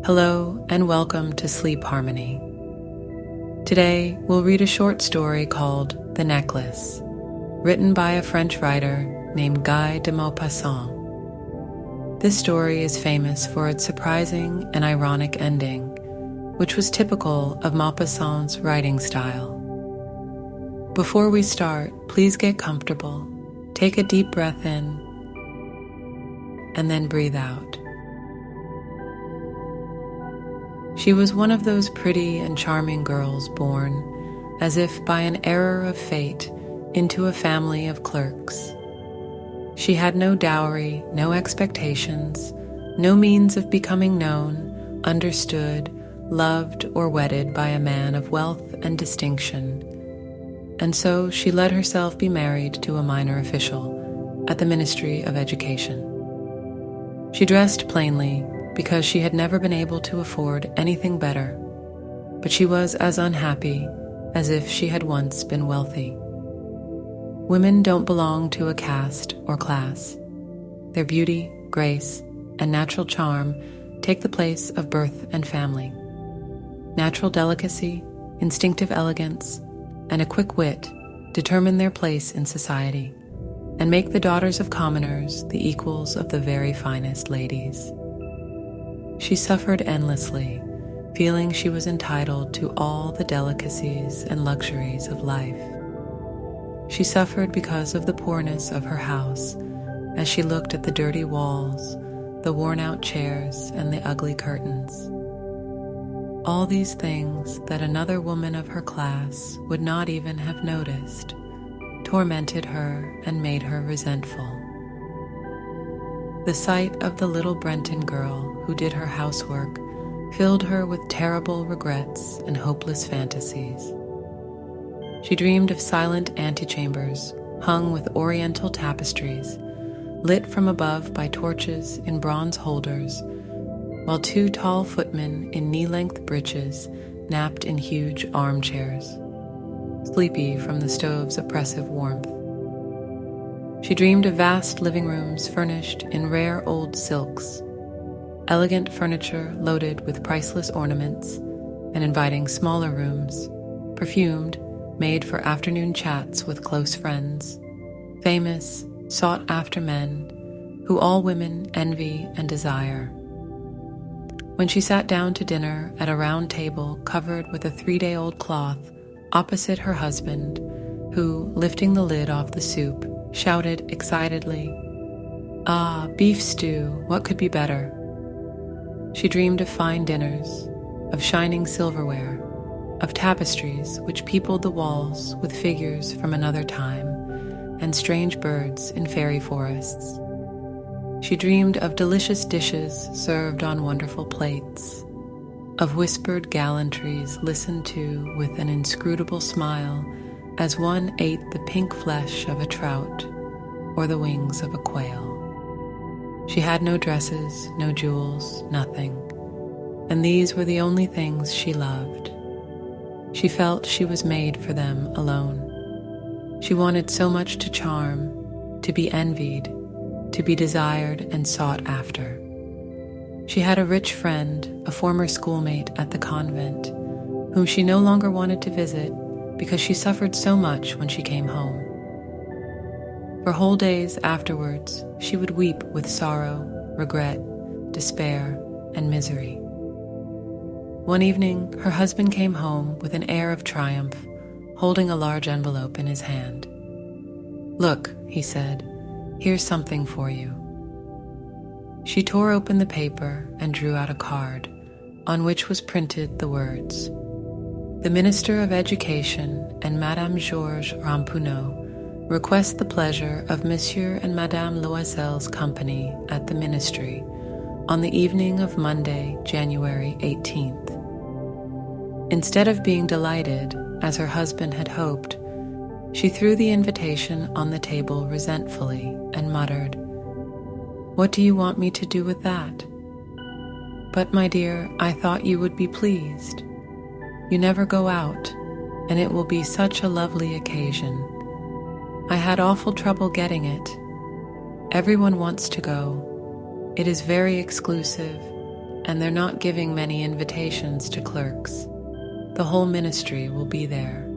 Hello and welcome to Sleep Harmony. Today we'll read a short story called The Necklace, written by a French writer named Guy de Maupassant. This story is famous for its surprising and ironic ending, which was typical of Maupassant's writing style. Before we start, please get comfortable, take a deep breath in, and then breathe out. She was one of those pretty and charming girls born, as if by an error of fate, into a family of clerks. She had no dowry, no expectations, no means of becoming known, understood, loved, or wedded by a man of wealth and distinction. And so she let herself be married to a minor official at the Ministry of Education. She dressed plainly, because she had never been able to afford anything better, but she was as unhappy as if she had once been wealthy. Women don't belong to a caste or class. Their beauty, grace, and natural charm take the place of birth and family. Natural delicacy, instinctive elegance, and a quick wit determine their place in society and make the daughters of commoners the equals of the very finest ladies. She suffered endlessly, feeling she was entitled to all the delicacies and luxuries of life. She suffered because of the poorness of her house, as she looked at the dirty walls, the worn-out chairs, and the ugly curtains. All these things that another woman of her class would not even have noticed tormented her and made her resentful. The sight of the little Brenton girl who did her housework filled her with terrible regrets and hopeless fantasies. She dreamed of silent antechambers hung with oriental tapestries, lit from above by torches in bronze holders, while two tall footmen in knee-length breeches napped in huge armchairs, sleepy from the stove's oppressive warmth. She dreamed of vast living rooms furnished in rare old silks, elegant furniture loaded with priceless ornaments, and inviting smaller rooms, perfumed, made for afternoon chats with close friends, famous, sought-after men who all women envy and desire. When she sat down to dinner at a round table covered with a 3-day-old cloth opposite her husband, who, lifting the lid off the soup, shouted excitedly, "Ah, beef stew, what could be better?" She dreamed of fine dinners, of shining silverware, of tapestries which peopled the walls with figures from another time, and strange birds in fairy forests. She dreamed of delicious dishes served on wonderful plates, of whispered gallantries listened to with an inscrutable smile as one ate the pink flesh of a trout or the wings of a quail. She had no dresses, no jewels, nothing, and these were the only things she loved. She felt she was made for them alone. She wanted so much to charm, to be envied, to be desired and sought after. She had a rich friend, a former schoolmate at the convent, whom she no longer wanted to visit because she suffered so much when she came home. For whole days afterwards, she would weep with sorrow, regret, despair, and misery. One evening, her husband came home with an air of triumph, holding a large envelope in his hand. "Look," he said, "here's something for you." She tore open the paper and drew out a card, on which was printed the words, "The Minister of Education and Madame Georges Ramponneau request the pleasure of Monsieur and Madame Loisel's company at the Ministry on the evening of Monday, January 18th. Instead of being delighted, as her husband had hoped, she threw the invitation on the table resentfully and muttered, "What do you want me to do with that?" "But, my dear, I thought you would be pleased. You never go out, and it will be such a lovely occasion. I had awful trouble getting it. Everyone wants to go. It is very exclusive, and they're not giving many invitations to clerks. The whole ministry will be there."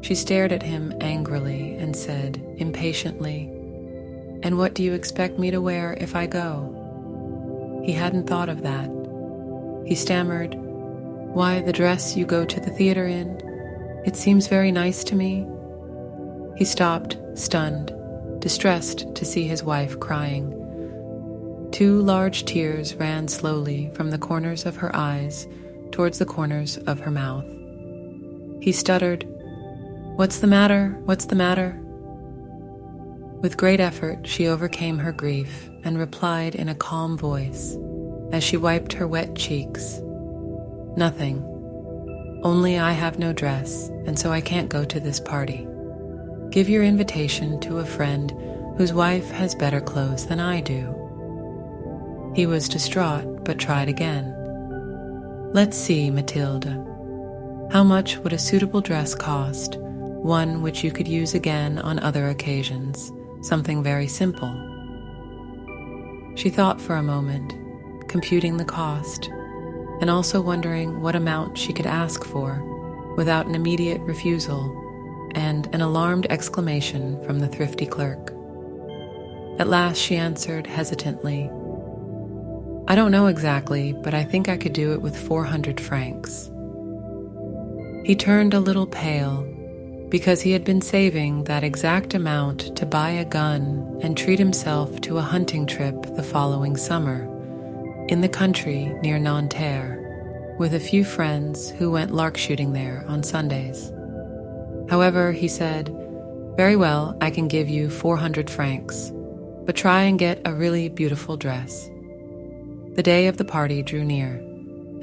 She stared at him angrily and said, impatiently, "And what do you expect me to wear if I go?" He hadn't thought of that. He stammered, "Why, the dress you go to the theater in. It seems very nice to me." He stopped, stunned, distressed to see his wife crying. 2 large tears ran slowly from the corners of her eyes towards the corners of her mouth. He stuttered, "What's the matter? What's the matter?" With great effort, she overcame her grief and replied in a calm voice, as she wiped her wet cheeks, "Nothing. Only I have no dress, and so I can't go to this party. Give your invitation to a friend whose wife has better clothes than I do." He was distraught, but tried again. "Let's see, Matilda. How much would a suitable dress cost, one which you could use again on other occasions, something very simple?" She thought for a moment, computing the cost, and also wondering what amount she could ask for without an immediate refusal and an alarmed exclamation from the thrifty clerk. At last she answered hesitantly, "I don't know exactly, but I think I could do it with 400 francs. He turned a little pale, because he had been saving that exact amount to buy a gun and treat himself to a hunting trip the following summer, in the country near Nanterre, with a few friends who went lark shooting there on Sundays. However, he said, "Very well, I can give you 400 francs, but try and get a really beautiful dress." The day of the party drew near,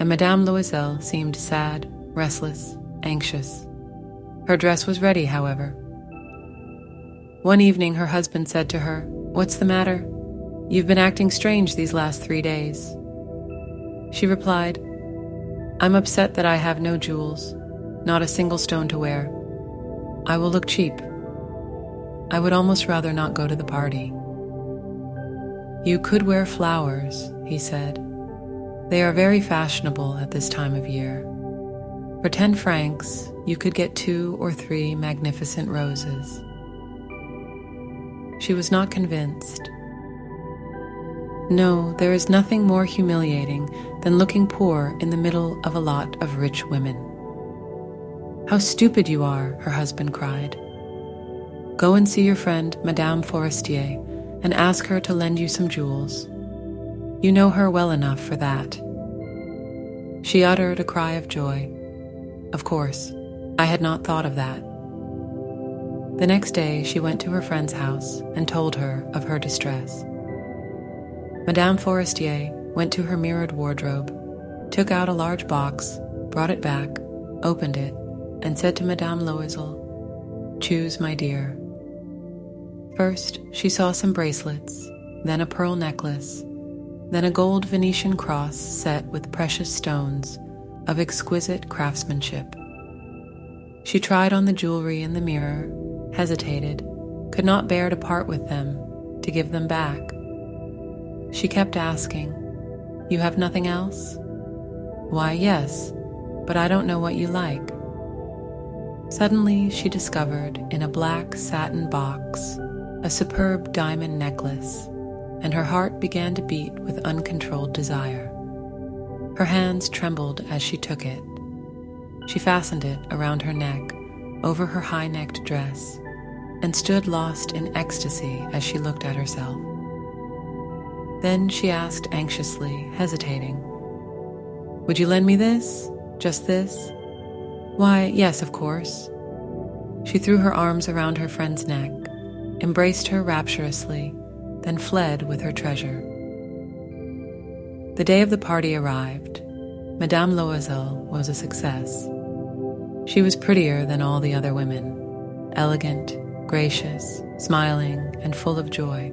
and Madame Loisel seemed sad, restless, anxious. Her dress was ready, however. One evening her husband said to her, "What's the matter? You've been acting strange these last 3 days." She replied, "I'm upset that I have no jewels, not a single stone to wear. I will look cheap. I would almost rather not go to the party." "You could wear flowers," he said. "They are very fashionable at this time of year. For 10 francs, you could get 2 or 3 magnificent roses." She was not convinced. No, there is nothing more humiliating than looking poor in the middle of a lot of rich women. "How stupid you are," her husband cried. "Go and see your friend Madame Forestier and ask her to lend you some jewels. You know her well enough for that." She uttered a cry of joy. "Of course, I had not thought of that." The next day she went to her friend's house and told her of her distress. Madame Forestier went to her mirrored wardrobe, took out a large box, brought it back, opened it, and said to Madame Loisel, "Choose, my dear." First she saw some bracelets, then a pearl necklace, then a gold Venetian cross set with precious stones of exquisite craftsmanship. She tried on the jewelry in the mirror, hesitated, could not bear to part with them, to give them back. She kept asking, "You have nothing else?" "Why, yes, but I don't know what you like." Suddenly she discovered in a black satin box a superb diamond necklace, and her heart began to beat with uncontrolled desire. Her hands trembled as she took it. She fastened it around her neck, over her high-necked dress, and stood lost in ecstasy as she looked at herself. Then she asked anxiously, hesitating, "Would you lend me this? Just this?" "Why, yes, of course." She threw her arms around her friend's neck, embraced her rapturously, then fled with her treasure. The day of the party arrived. Madame Loisel was a success. She was prettier than all the other women, elegant, gracious, smiling, and full of joy.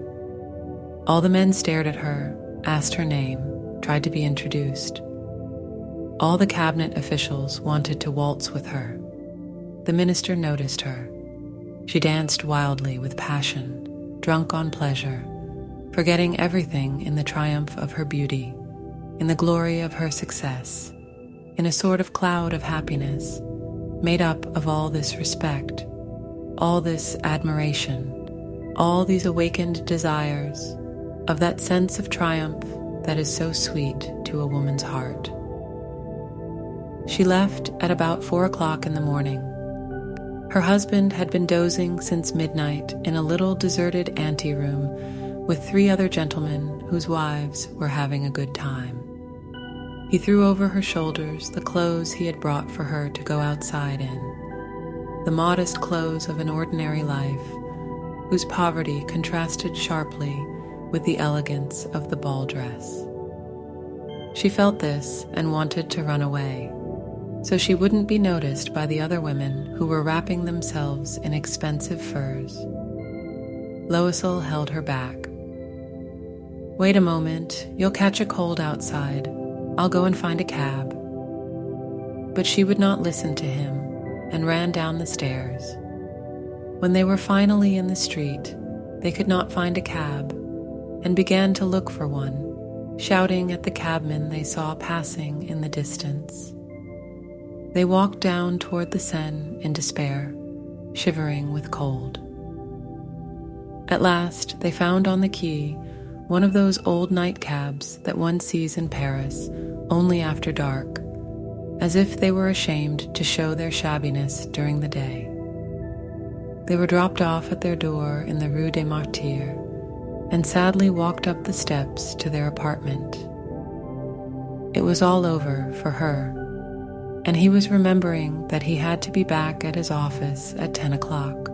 All the men stared at her, asked her name, tried to be introduced. All the cabinet officials wanted to waltz with her. The minister noticed her. She danced wildly with passion, drunk on pleasure, forgetting everything in the triumph of her beauty, in the glory of her success, in a sort of cloud of happiness, made up of all this respect, all this admiration, all these awakened desires, of that sense of triumph that is so sweet to a woman's heart. She left at about 4 o'clock in the morning. Her husband had been dozing since midnight in a little deserted anteroom with 3 other gentlemen whose wives were having a good time. He threw over her shoulders the clothes he had brought for her to go outside in, the modest clothes of an ordinary life, whose poverty contrasted sharply with the elegance of the ball dress. She felt this and wanted to run away, so she wouldn't be noticed by the other women who were wrapping themselves in expensive furs. Loisel held her back. "Wait a moment, you'll catch a cold outside. I'll go and find a cab." But she would not listen to him and ran down the stairs. When they were finally in the street, they could not find a cab and began to look for one, shouting at the cabmen they saw passing in the distance. They walked down toward the Seine in despair, shivering with cold. At last, they found on the quay one of those old nightcabs that one sees in Paris only after dark, as if they were ashamed to show their shabbiness during the day. They were dropped off at their door in the Rue des Martyrs and sadly walked up the steps to their apartment. It was all over for her, and he was remembering that he had to be back at his office at 10 o'clock.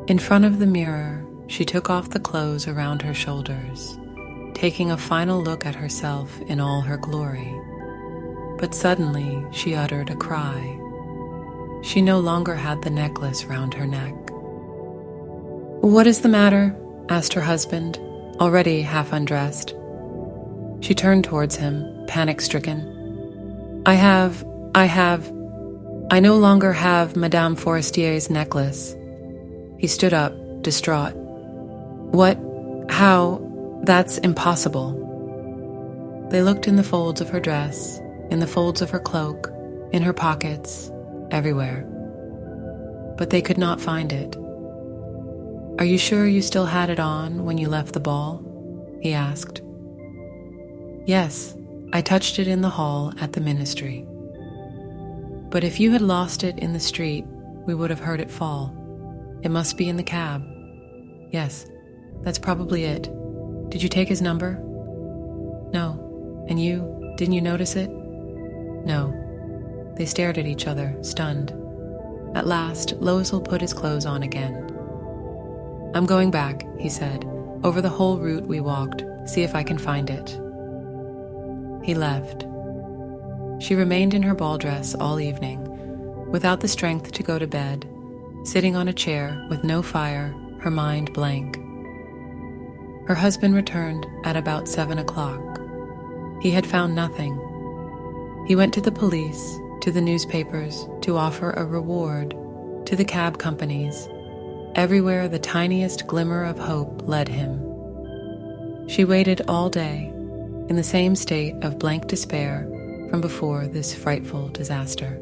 In front of the mirror, she took off the clothes around her shoulders, taking a final look at herself in all her glory. But suddenly she uttered a cry. She no longer had the necklace round her neck. "What is the matter?" asked her husband, already half undressed. She turned towards him, panic-stricken. I no longer have Madame Forestier's necklace." He stood up, distraught. "What? How? That's impossible." They looked in the folds of her dress, in the folds of her cloak, in her pockets, everywhere. But they could not find it. "Are you sure you still had it on when you left the ball?" he asked. "Yes, I touched it in the hall at the ministry." "But if you had lost it in the street, we would have heard it fall. It must be in the cab." "Yes, that's probably it. Did you take his number?" "No. And you? Didn't you notice it?" "No." They stared at each other, stunned. At last, Loisel put his clothes on again. "I'm going back," he said, "over the whole route we walked, see if I can find it." He left. She remained in her ball dress all evening, without the strength to go to bed, sitting on a chair with no fire, her mind blank. Her husband returned at about 7 o'clock. He had found nothing. He went to the police, to the newspapers, to offer a reward, to the cab companies. Everywhere the tiniest glimmer of hope led him. She waited all day, in the same state of blank despair from before this frightful disaster.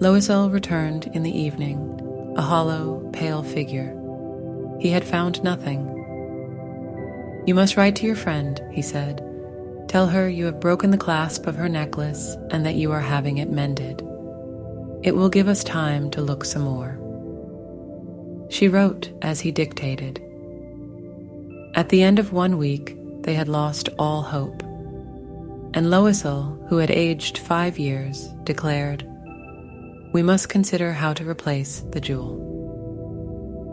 Loisel returned in the evening, a hollow, pale figure. He had found nothing. "You must write to your friend," he said. "Tell her you have broken the clasp of her necklace and that you are having it mended. It will give us time to look some more." She wrote as he dictated. At the end of 1 week, they had lost all hope, and Loisel, who had aged 5 years, declared, "We must consider how to replace the jewel."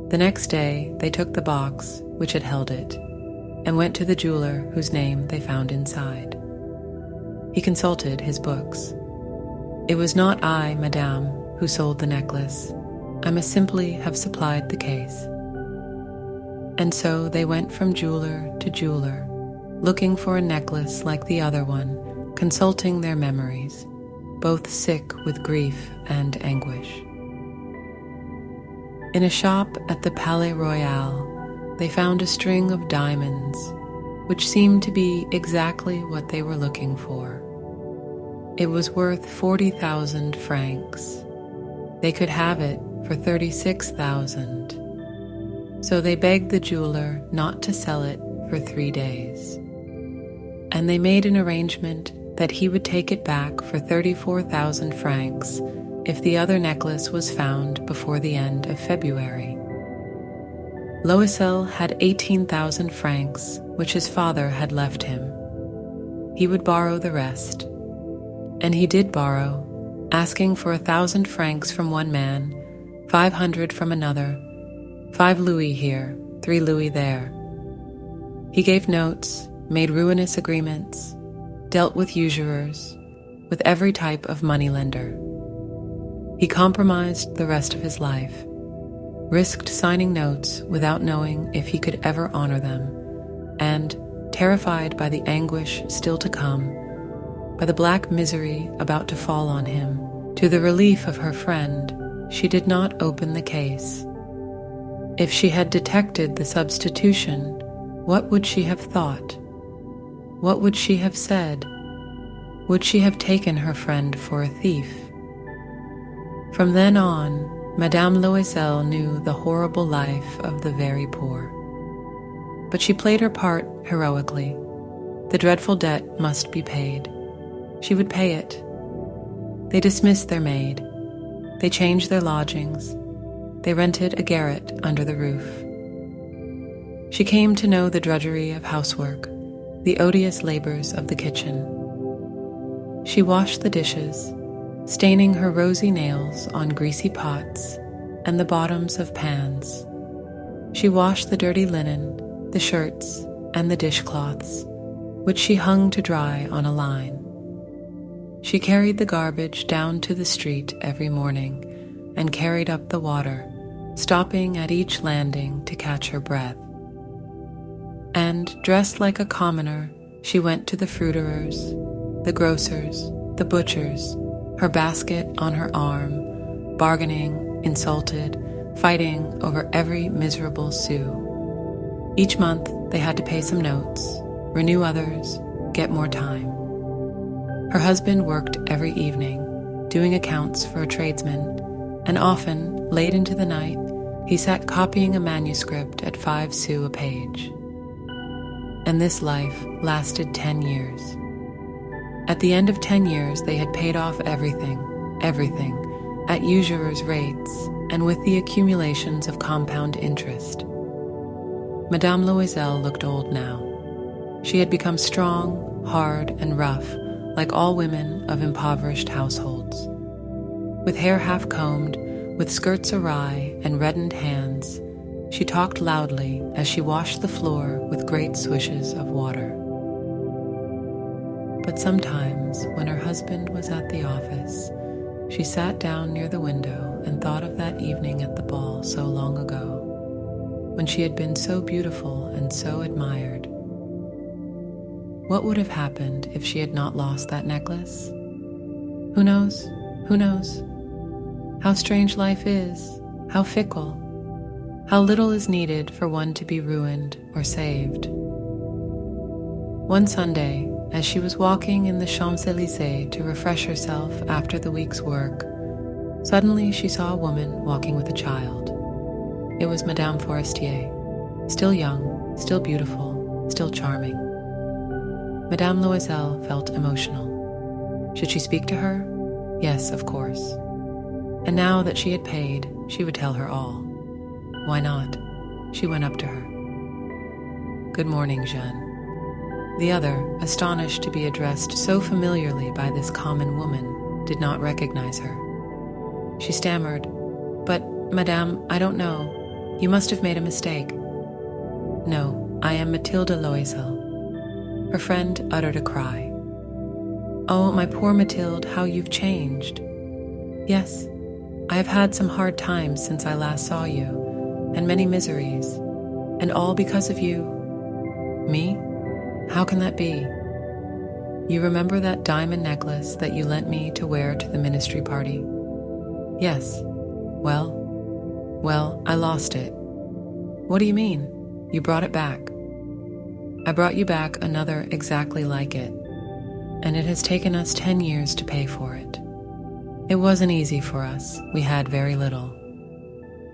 The next day, they took the box, which had held it, and went to the jeweler whose name they found inside. He consulted his books. "It was not I, madame, who sold the necklace. I must simply have supplied the case." And so they went from jeweler to jeweler, looking for a necklace like the other one, consulting their memories, both sick with grief and anguish. In a shop at the Palais Royal, they found a string of diamonds, which seemed to be exactly what they were looking for. It was worth 40,000 francs. They could have it for 36,000. So they begged the jeweler not to sell it for 3 days. And they made an arrangement that he would take it back for 34,000 francs if the other necklace was found before the end of February. Loisel had 18,000 francs, which his father had left him. He would borrow the rest. And he did borrow, asking for 1,000 francs from one man, 500 from another, 5 louis here, 3 louis there. He gave notes, made ruinous agreements, dealt with usurers, with every type of moneylender. He compromised the rest of his life, risked signing notes without knowing if he could ever honor them, and, terrified by the anguish still to come, by the black misery about to fall on him, to the relief of her friend, she did not open the case. If she had detected the substitution, what would she have thought? What would she have said? Would she have taken her friend for a thief? From then on, Madame Loisel knew the horrible life of the very poor. But she played her part heroically. The dreadful debt must be paid. She would pay it. They dismissed their maid. They changed their lodgings. They rented a garret under the roof. She came to know the drudgery of housework, the odious labors of the kitchen. She washed the dishes, staining her rosy nails on greasy pots and the bottoms of pans. She washed the dirty linen, the shirts, and the dishcloths, which she hung to dry on a line. She carried the garbage down to the street every morning and carried up the water, stopping at each landing to catch her breath. And, dressed like a commoner, she went to the fruiterers, the grocers, the butchers, her basket on her arm, bargaining, insulted, fighting over every miserable sou. Each month they had to pay some notes, renew others, get more time. Her husband worked every evening, doing accounts for a tradesman, and often, late into the night, he sat copying a manuscript at 5 sous a page. And this life lasted 10 years. At the end of 10 years, they had paid off everything, at usurers' rates, and with the accumulations of compound interest. Madame Loisel looked old now. She had become strong, hard, and rough, like all women of impoverished households. With hair half-combed, with skirts awry and reddened hands, she talked loudly as she washed the floor with great swishes of water. But sometimes, when her husband was at the office, she sat down near the window and thought of that evening at the ball so long ago, when she had been so beautiful and so admired. What would have happened if she had not lost that necklace? Who knows? Who knows? How strange life is, how fickle, how little is needed for one to be ruined or saved. One Sunday, as she was walking in the Champs-Élysées to refresh herself after the week's work, suddenly she saw a woman walking with a child. It was Madame Forestier, still young, still beautiful, still charming. Madame Loisel felt emotional. Should she speak to her? Yes, of course. And now that she had paid, she would tell her all. Why not? She went up to her. Good morning, Jeanne. The other, astonished to be addressed so familiarly by this common woman, did not recognize her. She stammered, But, Madame, I don't know. You must have made a mistake. No, I am Mathilde Loisel. Her friend uttered a cry. Oh, my poor Mathilde, how you've changed. Yes, I have had some hard times since I last saw you, and many miseries, and all because of you. Me? How can that be? You remember that diamond necklace that you lent me to wear to the ministry party? Yes. Well, I lost it. What do you mean? You brought it back. I brought you back another exactly like it, and it has taken us 10 years to pay for it. It wasn't easy for us, we had very little.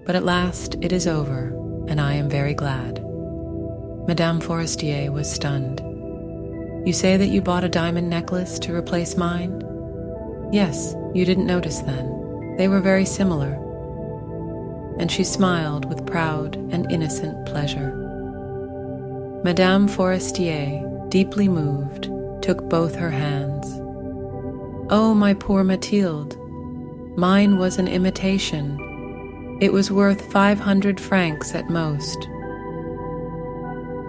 But at last it is over, and I am very glad. Madame Forestier was stunned. You say that you bought a diamond necklace to replace mine? Yes, you didn't notice then. They were very similar. And she smiled with proud and innocent pleasure. Madame Forestier, deeply moved, took both her hands. Oh, my poor Mathilde, mine was an imitation. It was worth 500 francs at most.